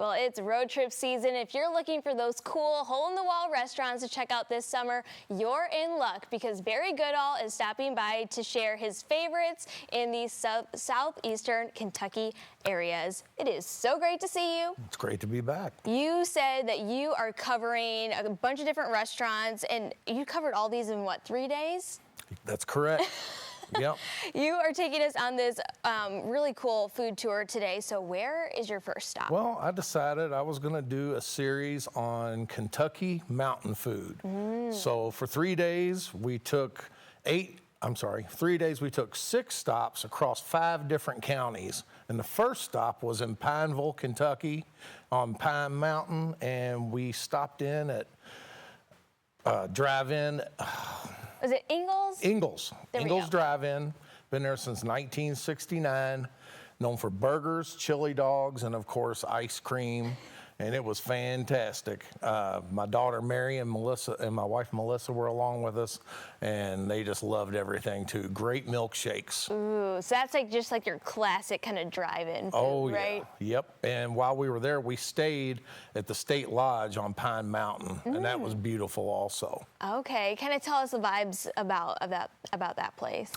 Well, it's road trip season. If you're looking for those cool hole-in-the-wall restaurants to check out this summer, you're in luck because Barry Goodall is stopping by to share his favorites in the southeastern Kentucky areas. It is so great to see you. It's great to be back. You said that you are covering a bunch of different restaurants, and you covered all these in, what, 3 days? That's correct. Yep. You are taking us on this really cool food tour today. So where is your first stop? Well, I decided I was going to do a series on Kentucky mountain food. So for 3 days, we took 6 stops across 5 different counties. And the first stop was in Pineville, Kentucky on Pine Mountain. And we stopped in at drive-in. Was it Ingalls? Ingalls. Ingalls Drive-In. Been there since 1969. Known for burgers, chili dogs, and of course ice cream. And it was fantastic. My daughter Mary and Melissa and my wife Melissa were along with us, and they just loved everything too. Great milkshakes. Ooh, so that's just like your classic kind of drive-in food, right? Yep. And while we were there, we stayed at the State Lodge on Pine Mountain, and that was beautiful also. Okay, kind of tell us the vibes about that place.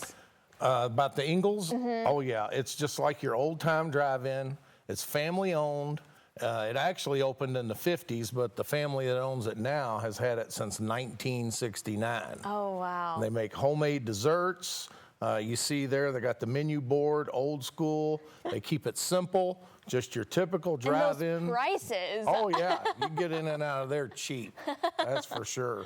About the Ingalls? Oh yeah, it's just like your old-time drive-in. It's family-owned. It actually opened in the 50s, but the family that owns it now has had it since 1969. Oh, wow. They make homemade desserts. You see there, they got the menu board, old school. They keep it simple, just your typical drive-in. And those prices. Oh, yeah. You get in and out of there cheap. That's for sure.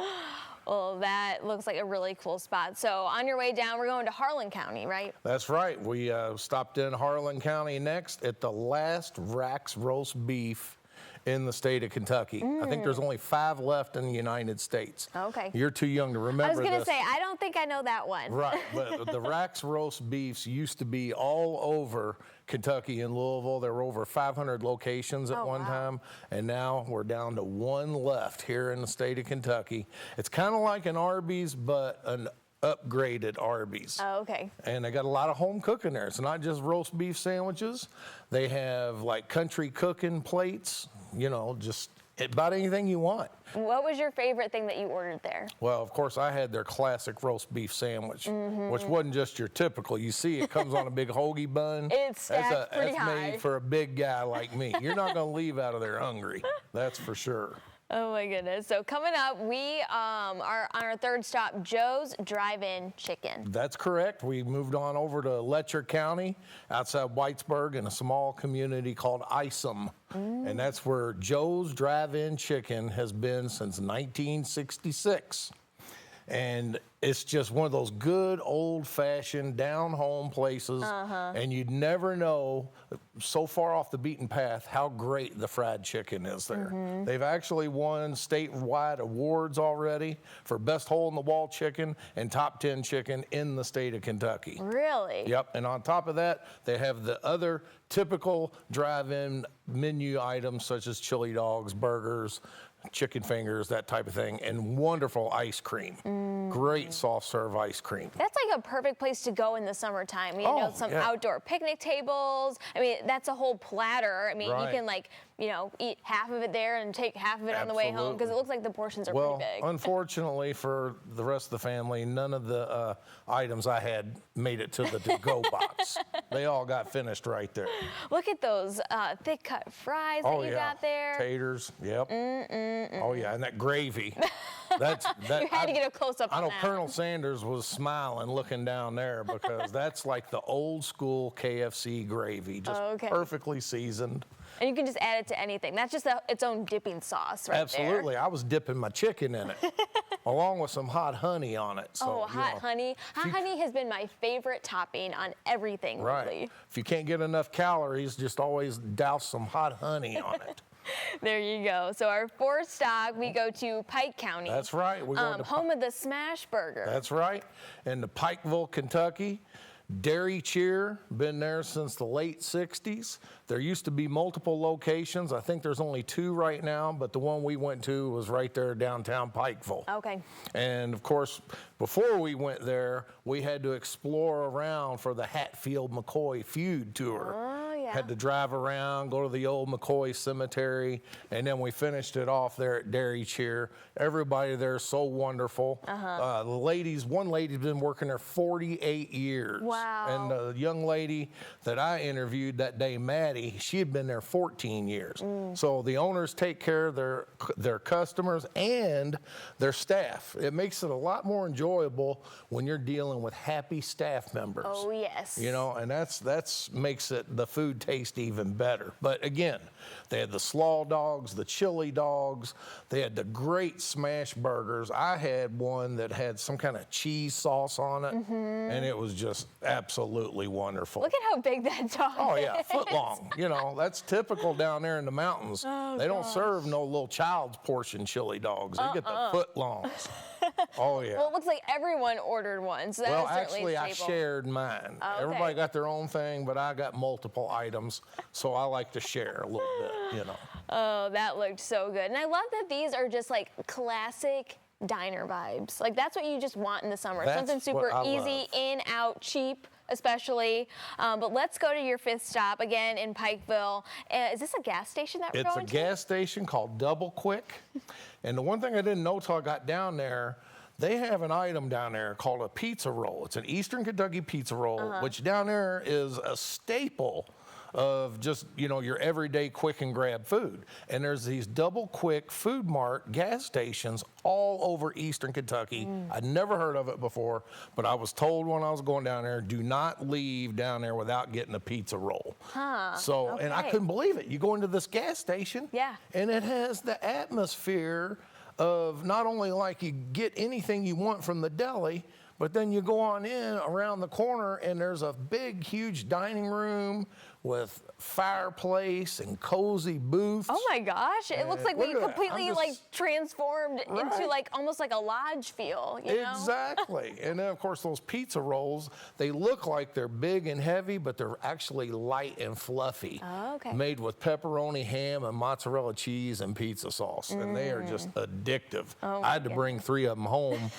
Well, that looks like a really cool spot. So on your way down, we're going to Harlan County, right? That's right. We stopped in Harlan County next at the last Rack's roast beef in the state of Kentucky. I think there's only 5 left in the United States. Okay. You're too young to remember I was going to this. say, I don't think I know that one. Right, but the Rack's roast beefs used to be all over Kentucky and Louisville. There were over 500 locations at one time, and now we're down to 1 left here in the state of Kentucky. It's kind of like an Arby's, but an upgraded Arby's. Oh, okay. And they got a lot of home cooking there. It's not just roast beef sandwiches. They have like country cooking plates, you know, just about anything you want. What was your favorite thing that you ordered there? Well, of course, I had their classic roast beef sandwich, which wasn't just your typical. You see, it comes on a big hoagie bun. It's stacked pretty high. That's made for a big guy like me. You're not going to leave out of there hungry. That's for sure. Oh my goodness. So coming up, we are on our third stop, Joe's Drive-In Chicken. That's correct. We moved on over to Letcher County outside Whitesburg in a small community called Isom. And that's where Joe's Drive-In Chicken has been since 1966. And it's just one of those good old-fashioned down-home places, and you'd never know, so far off the beaten path, how great the fried chicken is there. They've actually won statewide awards already for best hole-in-the-wall chicken and top 10 chicken in the state of Kentucky. Really? Yep, and on top of that, they have the other typical drive-in menu items such as chili dogs, burgers, chicken fingers, that type of thing, and wonderful ice cream. Great soft serve ice cream. That's like a perfect place to go in the summertime. You know, some outdoor picnic tables. I mean, that's a whole platter. I mean, you can eat half of it there and take half of it on the way home because it looks like the portions are pretty big. Well, unfortunately for the rest of the family, none of the items I had made it to the to-go box. They all got finished right there. Look at those thick cut fries that you got there. Taters, yep. Oh yeah, and that gravy. That you had to get a close up on that. I know Colonel Sanders was smiling looking down there because that's like the old school KFC gravy, just perfectly seasoned. And you can just add it to anything. That's just its own dipping sauce right there. Absolutely. I was dipping my chicken in it, along with some hot honey on it. So, hot honey. Hot honey has been my favorite topping on everything lately. If you can't get enough calories, just always douse some hot honey on it. There you go. So our fourth stop, we go to Pike County. That's right. We're going to home of the Smash Burger. That's right. In the Pikeville, Kentucky. Dairy Cheer, been there since the late 60s. There used to be multiple locations. I think there's only 2 right now, but the one we went to was right there downtown Pikeville. Okay. And of course, before we went there, we had to explore around for the Hatfield-McCoy feud tour. Oh, yeah. yeah. Had to drive around, go to the old McCoy Cemetery, and then we finished it off there at Dairy Cheer. Everybody there is so wonderful. One lady's been working there 48 years. Wow. And the young lady that I interviewed that day, Maddie, she had been there 14 years. So the owners take care of their customers and their staff. It makes it a lot more enjoyable when you're dealing with happy staff members. Oh, yes. You know, and that's makes the food taste even better. But again, they had the slaw dogs, the chili dogs, they had the great smash burgers. I had one that had some kind of cheese sauce on it, and it was just absolutely wonderful. Look at how big that dog Oh is. yeah, foot long. You know, that's typical down there in the mountains. They don't serve no little child's portion chili dogs. They get the foot longs. Oh yeah. Well, it looks like everyone ordered one, so that Well, is certainly actually, a I staple. shared mine. Okay. Everybody got their own thing, but I got multiple items, so I like to share a little bit, you know. Oh, that looked so good. And I love that these are just like classic diner vibes. Like that's what you just want in the summer. That's Something super what I easy, love. in, out, cheap, especially. But let's go to your fifth stop again in Pikeville. Is this a gas station that we're It's a going to? gas station called Double Quick. And the one thing I didn't know till I got down there, they have an item down there called a pizza roll. It's an Eastern Kentucky pizza roll, which down there is a staple of just, you know, your everyday quick and grab food. And there's these Double Quick Food Mart gas stations all over Eastern Kentucky. I'd never heard of it before, but I was told when I was going down there, do not leave down there without getting a pizza roll. So, and I okay. couldn't believe it. You go into this gas station, Yeah. and it has the atmosphere of not only like you get anything you want from the deli, but then you go on in around the corner and there's a big, huge dining room with fireplace and cozy booths. Oh my gosh, it looks like we look at that. completely I'm like just- transformed into Right. like almost like a lodge feel, you know? Exactly. And then, of course, those pizza rolls, they look like they're big and heavy, but they're actually light and fluffy. Oh, okay. Made with pepperoni, ham, and mozzarella cheese and pizza sauce. And they are just addictive. Oh, I had to bring 3 of them home.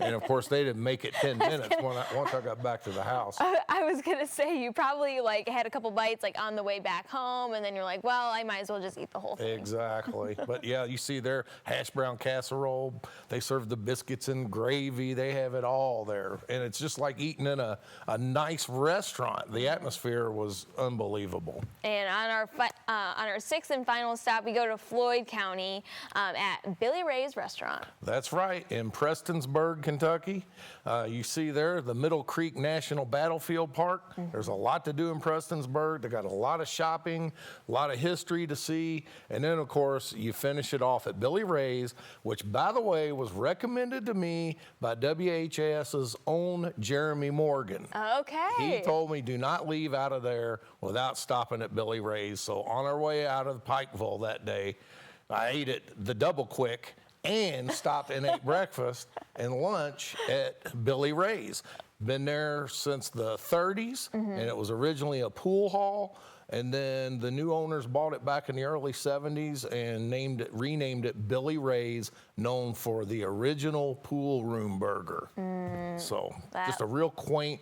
And, of course, they didn't make it 10 minutes once I got back to the house. I was gonna say you probably like had a couple bites like on the way back home, and then you're like, well, I might as well just eat the whole thing. Exactly. But yeah, you see their hash brown casserole. They serve the biscuits and gravy. They have it all there. And it's just like eating in a nice restaurant. The atmosphere was unbelievable. And on our sixth and final stop, we go to Floyd County at Billy Ray's Restaurant. That's right. In Prestonsburg, Kentucky. You see there the Middle Creek National Battlefield Park. There's a lot to do in Prestonsburg. They got a lot of shopping, a lot of history to see. And then, of course, you finish it off at Billy Ray's, which, by the way, was recommended to me by WHS's own Jeremy Morgan. Okay. He told me do not leave out of there without stopping at Billy Ray's. So on our way out of Pikeville that day, I ate at the Double Quick and stopped and ate breakfast and lunch at Billy Ray's. Been there since the 30s, and it was originally a pool hall, and then the new owners bought it back in the early 70s and renamed it Billy Ray's, known for the original pool room burger. So just a real quaint,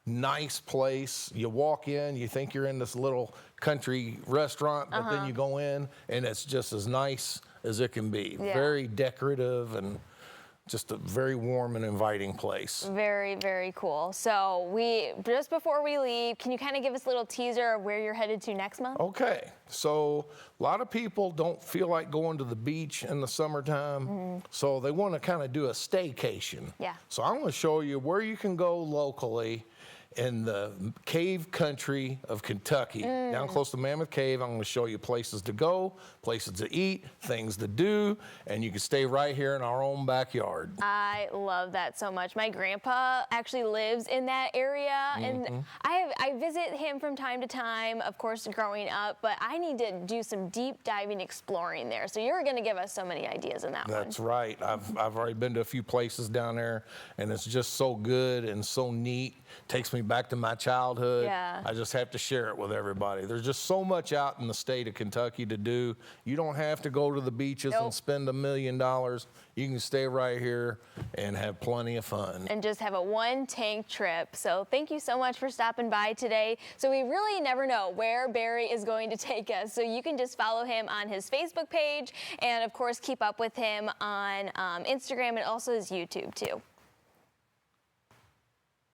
nice place. You walk in, you think you're in this little country restaurant, but then you go in and it's just as nice as it can be. Yeah. Very decorative and just a very warm and inviting place. Very, very cool. So just before we leave, can you kind of give us a little teaser of where you're headed to next month? Okay, so a lot of people don't feel like going to the beach in the summertime, so they want to kind of do a staycation. Yeah. So I'm going to show you where you can go locally in the cave country of Kentucky, down close to Mammoth Cave. I'm going to show you places to go, places to eat, things to do, and you can stay right here in our own backyard. I love that so much. My grandpa actually lives in that area, and I visit him from time to time, of course, growing up, but I need to do some deep diving exploring there. So you're going to give us so many ideas in that one. That's right. I've already been to a few places down there, and it's just so good and so neat. Takes me me back to my childhood. Yeah. I just have to share it with everybody. There's just so much out in the state of Kentucky to do. You don't have to go to the beaches and spend $1 million. You can stay right here and have plenty of fun. And just have a one-tank trip. So thank you so much for stopping by today. So we really never know where Barry is going to take us. So you can just follow him on his Facebook page and, of course, keep up with him on Instagram and also his YouTube, too.